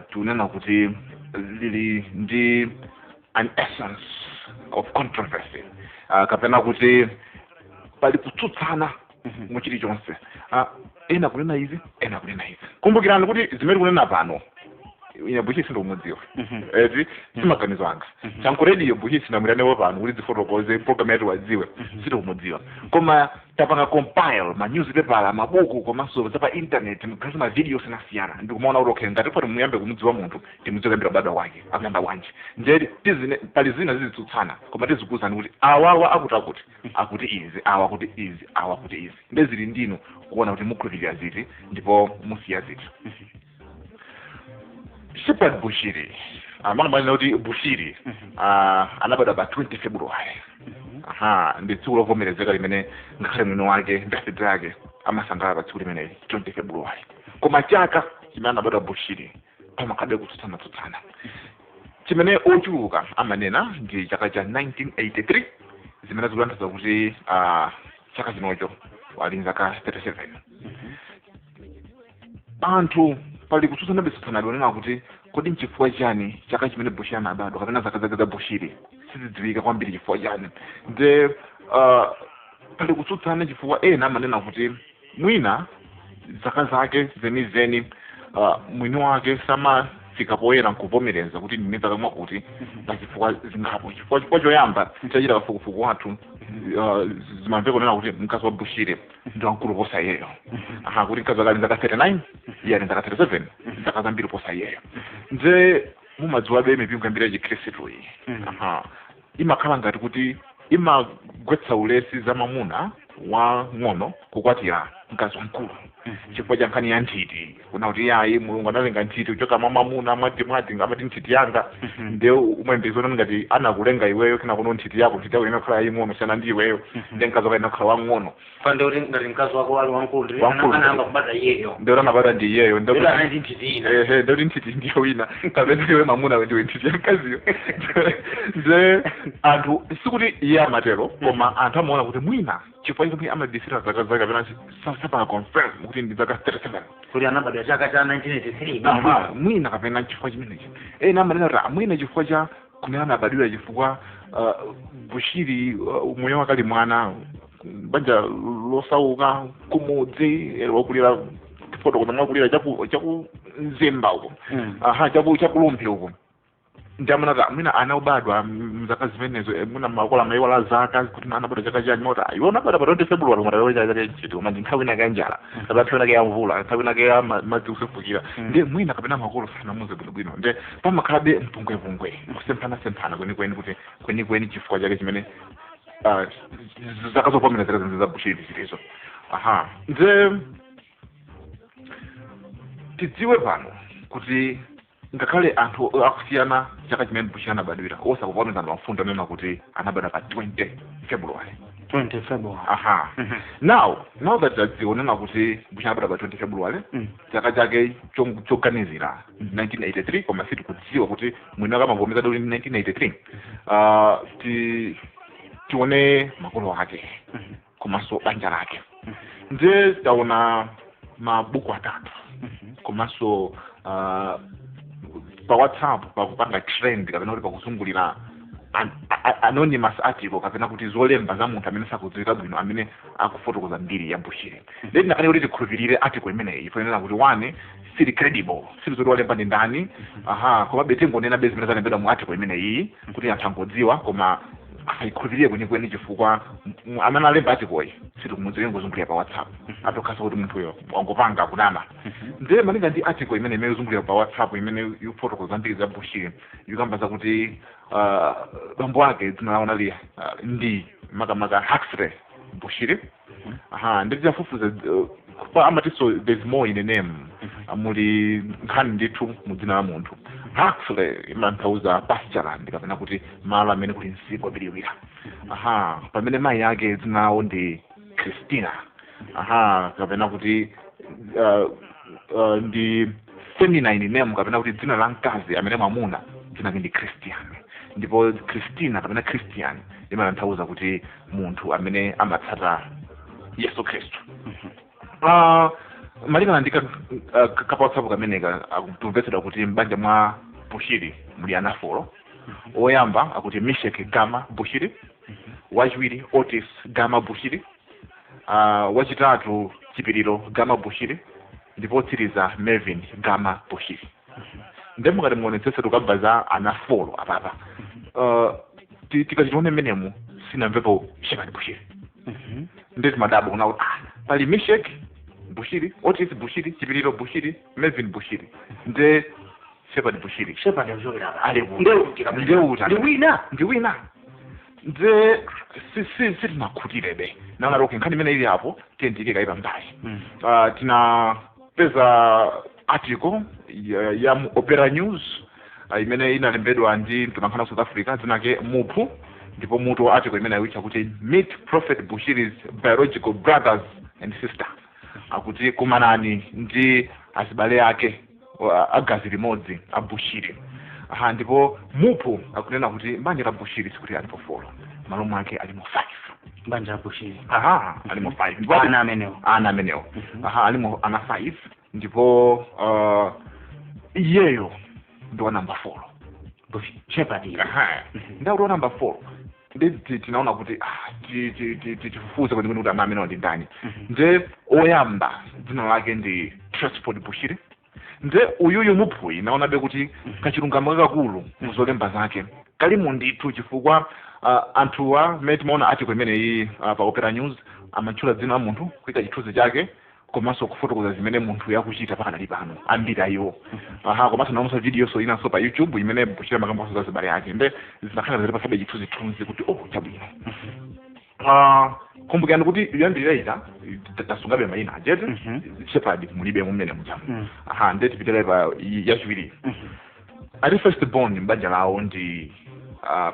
tunena kuti lili ndi an essence of controversy kapena kuti pali kutsutsana mu chilichonse ena kunena izi ena kunena izi. Kumbukirani kuti zimene kunena pano ine Buchisi ndomudziwa simaganizo anga chankurediyo Buchisi namwiranewo pano kuti zifotokoze program yatu wadziwe sitomudziwa koma tapanga compile ma newspaper mabuku komanso zapa internet mkazi ma video sinasiyana ndikumaona kuti okay ngati poti muyambe kumudziwa munthu timudziwe kambira baba wake akuyamba wanje nje tizine pali zina zizitsutsana koma tizikuzani kuti awawa akuti izi awa kuti izi awa kuti izi ndezili ndinu kuona kuti mukhulupirira ziti ndipo musiya ziti. Shepard Bushiri mana kuti Bushiri anabadwa pa 20 February ndi tsiku lovomerezeka limene ngakhale mwino wake ndafiti yake amasangalala pa tsiku limene 20 February koma chaka chimene anabadwa Bushiri pamakhabe kutsutsana chimene ochuluka amanena ndi chaka cha 1983 zimene zikulandiza kuti chaka chinocho ali zaka 37 anthu pali kutsutsana besitsana lonena kuti kodi mchifukwa chani chaka chimene Bushiri anabadwa kapena zaka zake za Bushiri sizidziwika kwambiri chifukwa chani nde pali kutsutsana chifukwa ena amanena kuti mwina zaka zake zenizeni mwini wake samafika poyera nkuvomereza kuti ndine zaka mwakuti pachifukwa zingapo chifukwa choyamba chachita kafukufuku wathu zimamve kunena kuti mkazi wa Bushiri ndi wamkulu posa iyeyo kuti mkazi wake ali zaka 39 iye ali zaka 37 zaka zambiri posa iyeyo nje mumadziwa be mipingo ambiri ya Chikhristu iyi imakhala ngati kuti imagwetsa ulesi za mamuna wa ng'ono kukwatira mkazi wamkulu chifukwa cha nkhani ya nthiti kuna kuti yayi mulungu analenga nthiti kuchoka mwa mamuna amati ngamati nthiti yanga nde umwembezona ngati anakulenga iweyo kina kuno nthiti yako inakhala yaying'ono siyana ndi iweyo nde mkazi wake inakhala wang'ono pande kuti ngati mkazi wako ali wamkulu anayamba kubata iyeyo nde anabata ndi iyeyo nde kuti nthiti ina nde kuti nthiti ndiyo wina kapena iwe mamuna ndiwe nthiti ya mkaziyo nde anthu sikuti iye amatero koma anthu amaona kuti mwina chifukwa chomwe amadisira zaka zake kapena sapa confirm kuti ndi zaka 37 kuti anabadwa chaka cha 1983 mwina kapena chifukwa chimenechi ena amanena kuti mwina chifukwa cha kumene anabadwira chifukwa Bushiri moyo wake ali mwana banja losauka kumudzi wakulira foto kuna mwakulira chaku Nzimba uko chakulumpi uko ndamana mina anaubadwa mzaka zimenezo muna makola maiwala zaka kuti anabadwa chaka chani mota iwona bada pa 20 February mara yoja chaka chitu koma nthawi ina kanjala sabathona ke yamvula nthawi ina ke madzi usefukira ndi mwina kapena makolo sana muze bwino ndi pamakhabe mpungwe kusemphana kweni kuti kweni chifukwa chake chimene zaka zovomerezeka za Bushiri zilizo nde tidziwe pano kuti ngakhale anthu akusiyana chaka chimene Bushiri anabadwira osakuvomereza mafundo nena kuti anabadwa pa 20 February now that tadziona kuti Bushiri anabadwa pa 20 February chaka chake choganizira 1983 koma situ kudziwa kuti mwini wake amavomeza kuti 1983 tione makolo ake komanso banja lake nje taona mabuku atatu komanso pa WhatsApp pakupanga trend kapena kuti pakusungulira anonymous article kapena kuti zolemba za munthu amene sakudziwika bwino amene akufotokoza mbiri ya Bushiri then nakane kuti tikhulupirire article imeneyi ifanira kuti one sili credible sili zoti walemba ndi ndani koma betengonena bezi zimene zalembedwa mu article imeneyi kuti anthu angodziwa koma asayikhulupirire kwenikweni chifukwa amene alemba article sili kumudziwika ngozungulira pa WhatsApp atokhala kuti munthuyo wangopanga kunama nde malinga ndi article imene yozungulira pa WhatsApp imene ifotokoza mbiri za Bushiri ikamba zakuti bambo wake dzina ndi makamaka Huxley Bushiri ndi tifufuza amati so there's more in a name muli nkhani ndithu mu dzina la munthu Huxley imanthauza pasture kapena kuti malo amene kuli msipu wabiriwira pamene mayi yake dzinawo ndi Christina kapena kuti ndi feminine name kapena kuti dzina la mkazi amene mwamuna dzina ndi Christian ndipo Christina kapena Christian imanthauza kuti munthu amene amatsata Yesu Kristu malingana ndi kapa WhatsApp kameneka akutumvetsera kuti mbanja mwa Bushiri muli ana 4 oyamba akuti Meshek Gama Bushiri wachiwiri Otis Gama Bushiri wachitatu Chipiriro Gama Bushiri ndipo tsiriza Melvin Gama Bushiri ndemo ngati muonetsetse tukabaza ana 4 apapa tikachitione menemu sinamvepo Shepherd Bushiri ndeti madabo kuna pali Meshek Bushiri Otis Bushiri Chipiriro Bushiri Melvin Bushiri nde Shepherd Bushiri Shepherd yozokera ndi wina nde si timakutirebe naona roke nkhani imene ili hapo tendike kaipa mbali tina peza article ya Opera News imene inalembedwa ndi mtolankhani wa South Africa zinake Muphu ndipo mutu wa article imene ayiwitcha kuti Meet Prophet Bushiri's biological brothers and sisters akuti kumanani ndi azibale ake agazi limodzi a Bushiri ndipo Muphu akunena kuti mbanja la Bushiri sikuti alipo 4 malo mwake alimo 5 mbanja la Bushiri alimo 5 ndipo ana amenewo alimo ana 5 ndipo iyeyo ndo number 4 Shepherd ndo number 4 ndi tinaona kuti tifufuze kuti ana amenewo ndi ndani nde oyamba dzina lake ndi Trustford Bushiri nde uyuyu Muphu naonabe kuti kachilungamo kakulu muzolemba zake kalimo ndithu chifukwa anthuwa mmene timaona article imene iyi pa Opera News amatchula dzina la munthu kuika chithunzi chake komanso kufotokoza zimene munthu yakuchita pakadali pano ambiri ayiwo komanso naonso video so inanso pa YouTube imene Bushiri amakambaso za zibale yake nde zinakhala zili pasabe chithunzi kuti chabwino kumbukirani kuti yambirira tasungabe mayina ajeti Shepherd mulibe mumene mujamu nde tipitire pa yachiwiri ati first born mbanja lawo ndi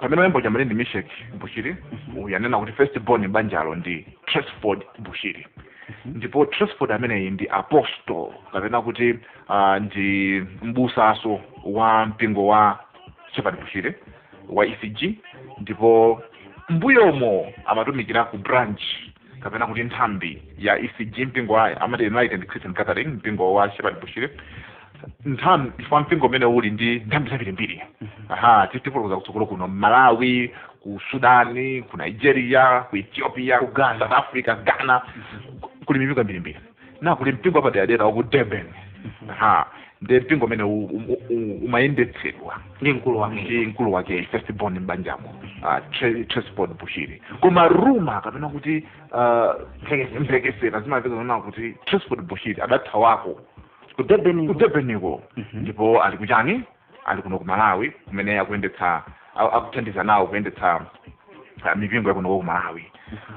pamene wembo jamali ndi Meshek Bushiri uyanena kuti first born mbanjalo ndi Trustford Bushiri ndipo Trustford ameneyi ndi apostle kapena kuti ndi mbusaso wa mpingo wa Shepherd Bushiri wa ECG ndipo mbuyomo amatumikira ku branch kapena kuti nthambi ya ECG mpingo wa amati United Christian Gathering mpingo wa Shepherd Bushiri nthambi fa mpingo umene uli ndi nthambi zambirimbiri tifotokoza kutsogolo kuno Malawi ku Sudani ku Nigeria ku Ethiopia ku South Africa Ghana kuli mipingo mbirimbiri na kuli mpingo apadera ku Durban nde mpingo umene umayendetsedwa ndi mkulu wake first born mbanjamo Trustford Bushiri koma ruma kapena kuti mphekesera zimapeza zona kuti Trustford Bushiri adathawako ku Durbaniko ndipo ali kuchani ali kuno ku Malawi kumene akuyendetsa akuthandiza nawo kuyendetsa mipingo yakuno ku Malawi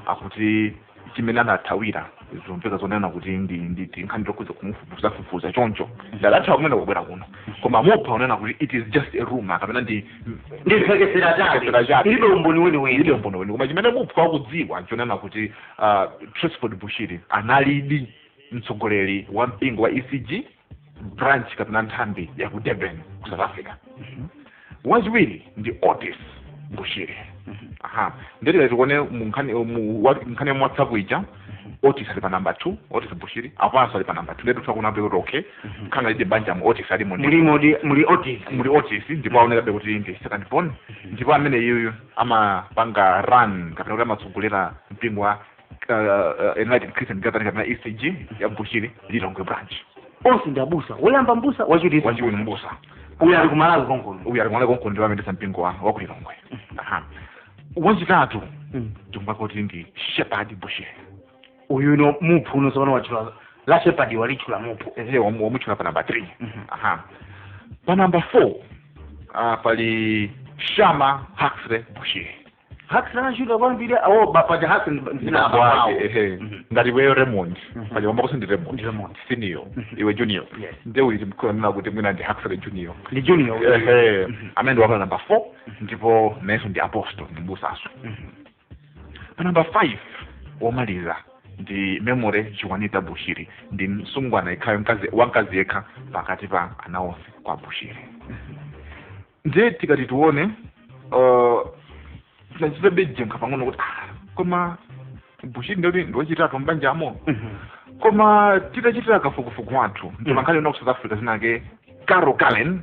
akuti chimene anathawira zompeza zonena kuti ndi nkhani zokuza kumufufuza choncho ndalatha kumene kubwera kuno koma Muphu unena kuti it is just a rumor kapena ndi phekesera chake ilibe umboni weniweni koma chimene Muphu akudziwa chonena kuti Trustford Bushiri analidi mtsogoleri wa mpingo wa ECG branch kapena nthambi ya ku Durban ku South Africa wachiwiri ndi Otis Bushiri ndeti tikone nkhani ya WhatsApp ija Otis ali pa number 2 Otis Bushiri apanso ali pa number 2 letu twakunabe kuti okay khanga lide banja mu Otis ali muli Otis ndipo aonekabe kuti ndi second born ndipo amene iyu amapanga run kapena kuti amatsogolera mpingo wa United Christian Gathering kapena ECG ya Bushiri Lilongwe branch onse ndi abusa woyamba mbusa wachiwiri mbusa uyu ali ku Malawi konkono ndi wamendesa mpingo wa ku Lilongwe wachitatu timbako kuti ndi Shepherd Bushiri uyu no Muphu unosona wachula la Shepherd walichula Muphu wamuchula pa number 3 pa number 4 pali Shama Huxley Bushiri hakusana kwambiri awo bapaja hasen zina wake ngati wewe Raymond paja wamba kusendi Raymond senior iwe junior nde uli mkona kuti mwina ndi Huxley junior ni junior amendo wakala number 4 ndipo neso ndi apostle ndi mbusaso pa number 5 womaliza ndi Memory Juanita Bushiri ndi msungwana ikhayo wakazi yekha pakati pa anaonse kwa Bushiri nde tikati tuone tinachita beje nkapang'ono kuti koma Bushiri ndo chitatu mbanjamo koma titachitira kafukufuku wathu ndimankhale ku South Africa zinake Carol Cullen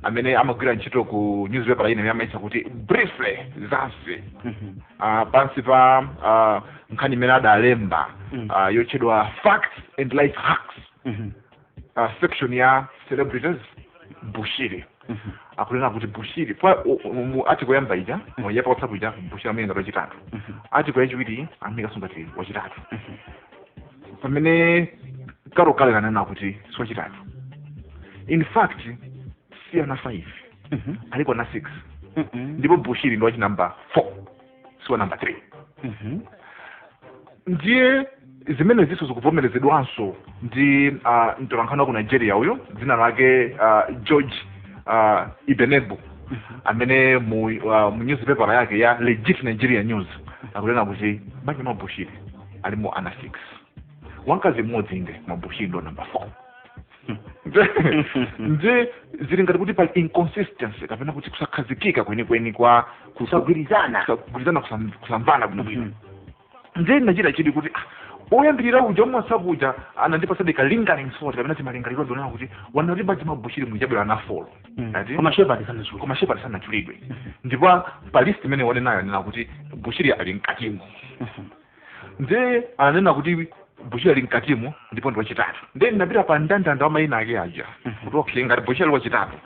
amene amagwira ntchito ku newspaper ine yamayitsa kuti briefly zansi pansi pa nkhani imene adalemba yotchedwa facts and life hacks section ya celebrities Bushiri akunena kuti Bushiri mu article yamba ija moja pa WhatsApp ija Bushiri amene ndo chitatu article yachiwiri amika sungati wachitatu pamene Carol Cullen anena kuti so chitatu in fact si ana 5 aliko na 6 ndipo Bushiri ndo number 4 si number 3 ndiye zimene ziso zikuvomerezedwanso ndi mtolankhani ku Nigeria uyo dzina lake George Ibenebu amene mu newspaper yake ya Legit Nigeria News akunena kuti banja ma Bushiri alimo ana 6 wankazi mmodzi inde ma Bushiri ndo number 4 nje zili ngati kuti pali inconsistency kapena kuti kusakhazikika kwenikweni kwa kusagwirizana kusamvana bwinobwino nje Nigeria chidi kuti oyambirira uja mwasabuja anandipa sadika lingering sort kapena timalingaliro ndona kuti wanaliba jima Bushiri mujabula na follow ati koma shepherd sana chulidwe ndipo pa list imene wone nayo nena kuti Bushiri ali mkatimo nje ananena kuti Bushiri ali mkatimo ndipo ndo chitatu then napita pa ndandanda wa maina ake aja kutoka ngati Bushiri wa chitatu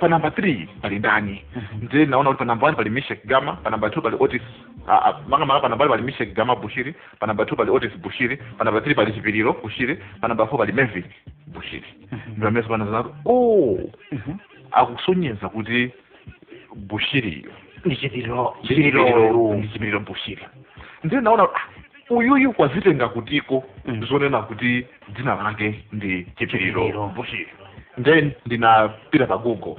pa number 3 pali ndani nje naona kuti pa number 1 pali Meshek Gama, pa number 2 pali Otis manga pa number 1 pali Meshek Gama Bushiri, pa number 2 pali Otis Bushiri, pa number 3 pali Chipiriro Bushiri, pa number 4 pali Melvin Bushiri. Ndio mesa bana akusonyeza kuti Bushiri ni Chipiriro Bushiri. Ndio naona uyuyu kwa zitenga kutiko zonena kuti dzina lake ndi Chipiriro Bushiri. Then ndinapita pa Google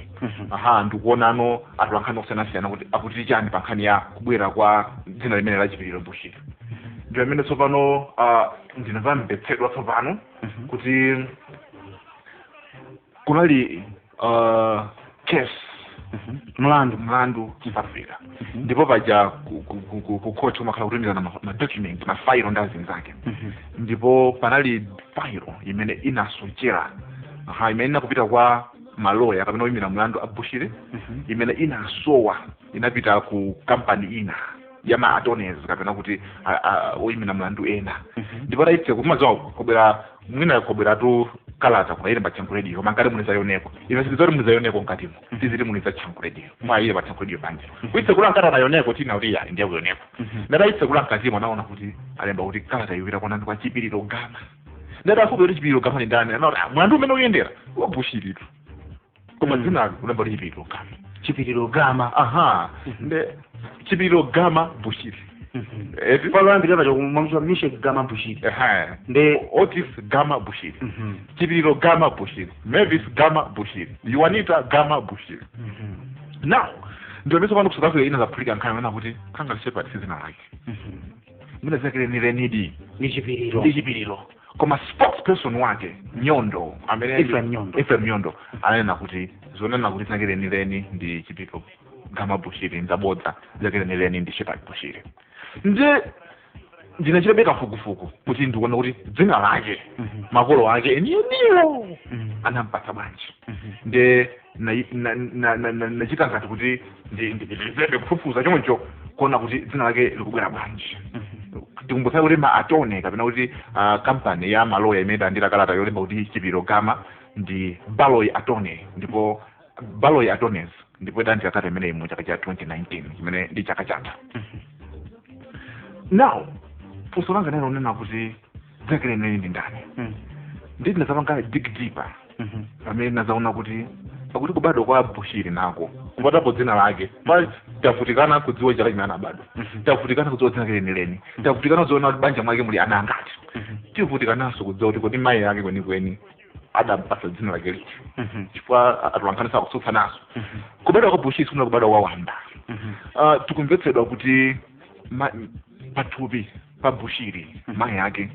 ndikuonano atolankhani okusiyana-siyana kuti akuti chani pa nkhani ya kubwera kwa dzina limene la Chipiriro Bushiri. Ndio amene tsopano ndinamvetsedwa tsopano kuti kunali case mlandu South Africa ndipo paja ku court kumakhala kutumizana ma document ma file ndazi zake ndipo panali file imene inasochera imene kupita kwa maloya kapena oyimira mlandu a Bushiri imene inasowa inapita ku company ina ya ma attorneys kapena kuti oyimira mlandu ena ndipo taitse kumazawo kobera mwina kobera tu kalata kwa ile bachangu radio koma ngati muniza yoneko iwe sizori muniza yoneko nkatimo tizili muniza changu radio mwa ile bachangu radio banje kuitse kula nkata na yoneko tina ulia ndiye yoneko ndaitse kula nkatimo naona kuti alemba kuti kalata yuvira kwa nani kwa Chipiriro Gama ndada fuko ndi Chipiriro Gama ndani na mwandu umene uyendera wa Bushiri tu koma dzina ulemba Chipiriro Gama nde Chipiriro Gama Bushiri pala ndikata kumamswa Meshek Gama Bushiri nde Otis Gama Bushiri Chipiriro Gama Bushiri Mavis Gama Bushiri Juanita Gama Bushiri now ndio mesa kwanu South Africa ina za Africa nkana kuti kanga shepherd sizina lake mina zakile ni Renidi ni Chipiriro koma spokesperson wake Nyondo amene Ephraim Nyondo anena kuti zonena kuti zakile ni Reni ndi Chipiriro Gama Bushiri ndabodza zakile ni Reni ndi Shepherd Bushiri nje ndinachibeka fukufuku kuti ndikuona kuti dzina lake makolo ake eniyo anampatsa bwanji nde nachita ngati kuti ndipitirize kufufuza chomwecho kuona kuti dzina lake likubwera bwanji ndikumbutsa kuti ma attorney kapena kuti company ya maloya imene andira kalata yolemba kuti Chipiriro Gama ndi Baloyi Attorney ndipo Baloyi Attorneys ndipo ndandira kalata imene mu chaka cha 2019 imene ndi chaka chatha now funso langa nalo nena kuti dzakile nini ndi ndani nditi ndazapanga dig deeper amene nazaona kuti pakuti kubadwa kwa Bushiri nako kubadwapo dzina lake pali tafutikana kudziwa chaka chimene anabadwa tafutikana kudziwa dzina lake lenileni tafutikana kudziwa banja mwake muli ana angati tifutikananso kudziwa kuti kodi mayi yake kwenikweni adampatsa dzina lake liti chifukwa atulankhaniso kusutsa naso kubadwa kwa Bushiri sikuna kubadwa kwa wamba tikumvetsedwa kuti pathupi pa Bushiri mayi yake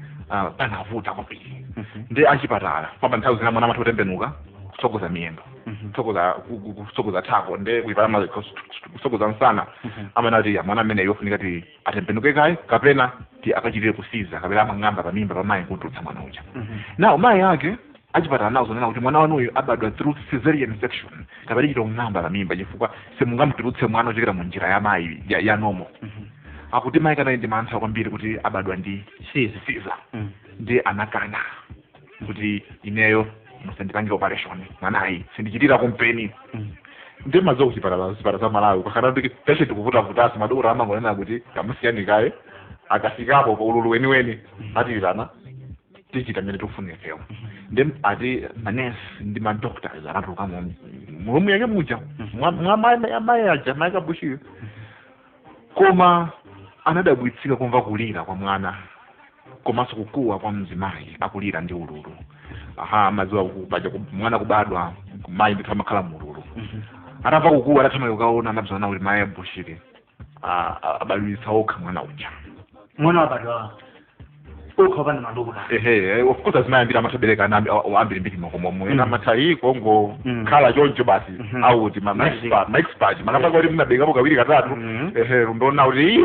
panavuta kwambiri ndi achipatala pamba nthawi zina mwana amatotembenuka kusogoza miyendo kusogoza thako ndi kusogoza msana amene ati mwana amene yofunika ti atembenuke kaye kapena ti akachitire kusiza kapena amang'amba pamimba pamayi kutulutsa mwana uja nawo mayi ake achipatala nawo zonena kuti mwana wanuyu abadwa through cesarean section kapena chito ng'amba pamimba chifukwa simungamutulutse mwana ochokera mu njira ya mayi ya normal akuti mayi kana ndi mantha kwambiri kuti abadwa ndi siza ndi anakana kuti ineyo musandipange operation mwanayi sindichitira kumpeni ndi mazo kuchipatala za Malawi kakana kuti peshe tikuvutavutasi madokotala amangonena kuti kamusiyani kaye akafikapo pa ululu weniweni atilana tichita mmene tikufunirayo ndi ati manesi ndi madoctors anatuluka mulomu yake muja mwamayi aja mayi kabushiri koma anadabwitsika kumva kulira kwa mwana komanso kukuwa kwa mzimayi akulira ndi ululu maziwa kupaja mwana kubadwa mayi ndithu amakhala mu ululu atamva kukuwa adathamanga kukaona anabzana kuti mayi abushiri abadwitsa okha mwana uja mwana wabadwa okha pana madokotala of course azimayambira amasabereka ambiri mbiri mokomomwe ena mathayi kongo khala choncho basi auti ma-expert makapaka kuti munabekapo kawiri katatu ndona kuti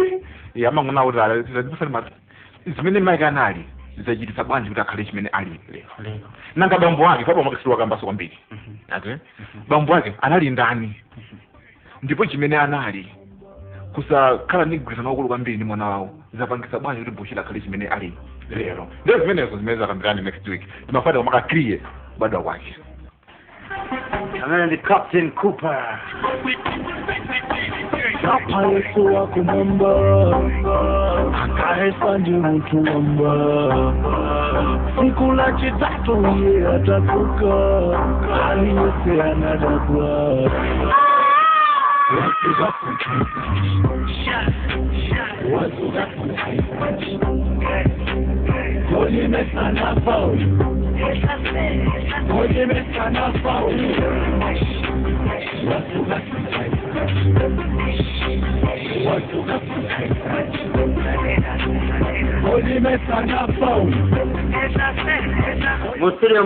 amangona kuti zimene mayi kanali zachititsa bwanji kuti akhale chimene ali lero nanga bambo ake papa makasiwa kambaso kwambiri ati bambo ake anali ndani ndipo chimene anali kusakhala ndi mgwirizano waukulu kwambiri ndi mwana wawo zapangisa bwanji kuti Bushiri akhale chimene ali lero ndio zimenezo zimene zakambirani next week timafata kumaka clear kubadwa kwake amene ndi Captain Cooper Hapa Yesu wako mwamba akaesa ndi mtu mwamba siku la chitatu ye atakuka hali yose anadakwa Musiri